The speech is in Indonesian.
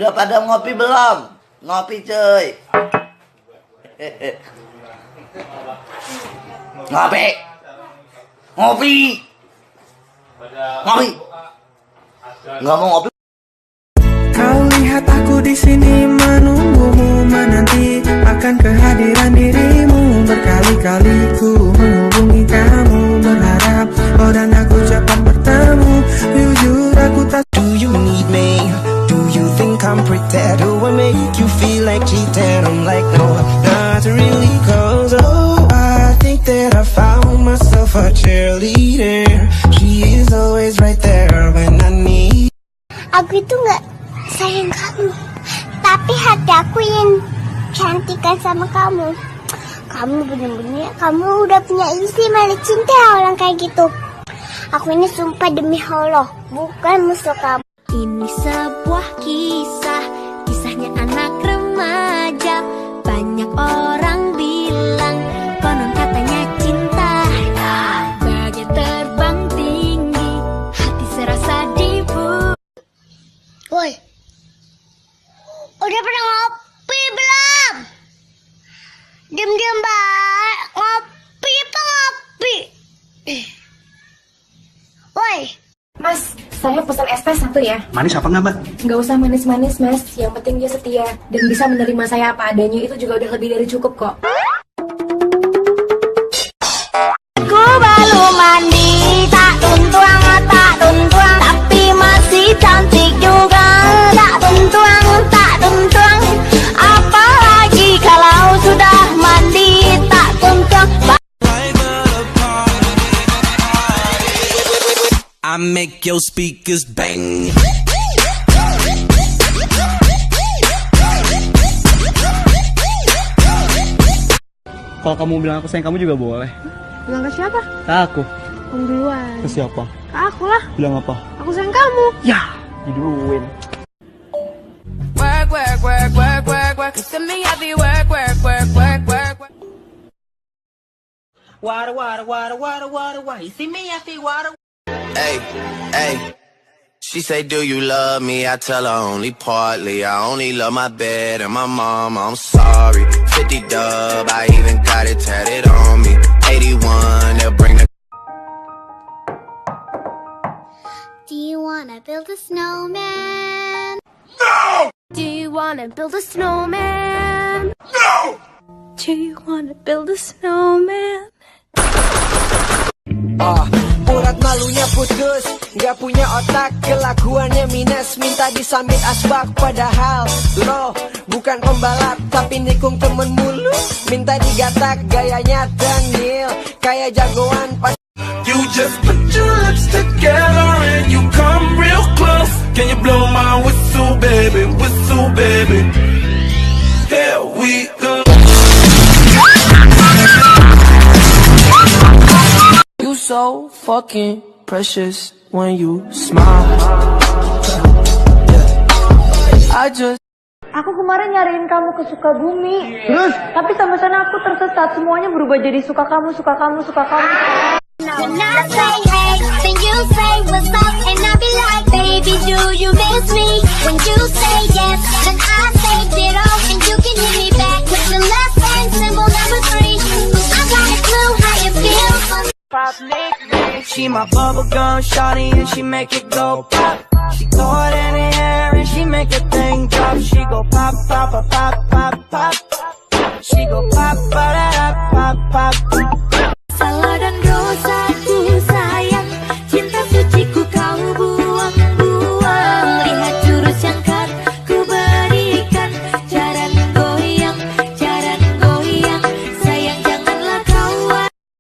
Udah pada ngopi belum? Ngopi cuy. Ngopi. Ngopi. Ngopi. Nggak mau ngopi. Kau lihat aku di sini menunggumu, menanti akan kehadiran dirimu. Berkali-kali ku menghubungi kamu, berharap kau dan aku cepat bertemu. Jujur aku tak. Do you need me? Do you think I'm pretend? Do I make you feel like cheating? I'm like no, not really, cause oh, I think that I found myself a cheerleader. She is always right there when I need. Aku itu nggak sayang kamu, tapi hati aku yang cantikan sama kamu. Kamu bener-bener, kamu udah punya istri, mana cinta orang kayak gitu. Aku ini sumpah demi Allah, bukan musuh kamu. Ini sebuah kisah, kisahnya anak remaja. Banyak orang bilang, konon katanya cinta bagai terbang tinggi, hati serasa dibu. Woi, udah pernah ngopi belum? Diam-diam mbak, ngopi apa ngopi? Woi. Mas, saya pesan es teh 1 ya. Manis apa nggak, Mbak? Nggak usah manis-manis, Mas. Yang penting dia setia dan bisa menerima saya apa adanya, itu juga udah lebih dari cukup kok. Ku baru mandi, tak tuntuang, tapi masih cantik juga. Tak tuntuang, apalagi kalau sudah mandi, tak tuntuang. I make your speakers bang. Kalau kamu bilang aku sayang kamu juga boleh. Bilang ke siapa? Ke aku. Kamu duluan. Ke siapa? Ke aku lah. Bilang apa? Aku sayang kamu. Ya, diduluin. Work, work, work, work, work, work. You see me heavy work, work, work, work, work, work. Water, water, water, water, water, water. You see me, I see water. Hey, hey. She say, do you love me? I tell her only partly. I only love my bed and my mom. I'm sorry. 50 dub, I even got it tatted on me. 81, they'll bring the. Do you wanna build a snowman? No! Do you wanna build a snowman? No! Do you wanna build a snowman? Urat malunya putus, gak punya otak, kelakuannya minus, minta disambit asbak. Padahal lo bukan pembalap, tapi nikung temen mulu, minta digatak. Gayanya Daniel, kayak jagoan pas. You just put your lips together and you come real close. Can you blow my whistle, baby? Whistle, baby. Here we go. You so fucking precious when you smile. I just. Aku kemarin nyariin kamu ke Sukabumi. Terus? Tapi sampai sana aku tersesat. Semuanya berubah jadi suka kamu, suka kamu, suka kamu. When I say hey, then you say what's up, and I be like, baby, do you miss me? When you say yes, then I say ditto, and you can hit me back with the less than symbol number 3. I got a clue how you feel. She my bubblegum shawty and she make it go pop. She throw it in the air and she make a thing drop. She go pop, pop, pop, pop, pop, pop.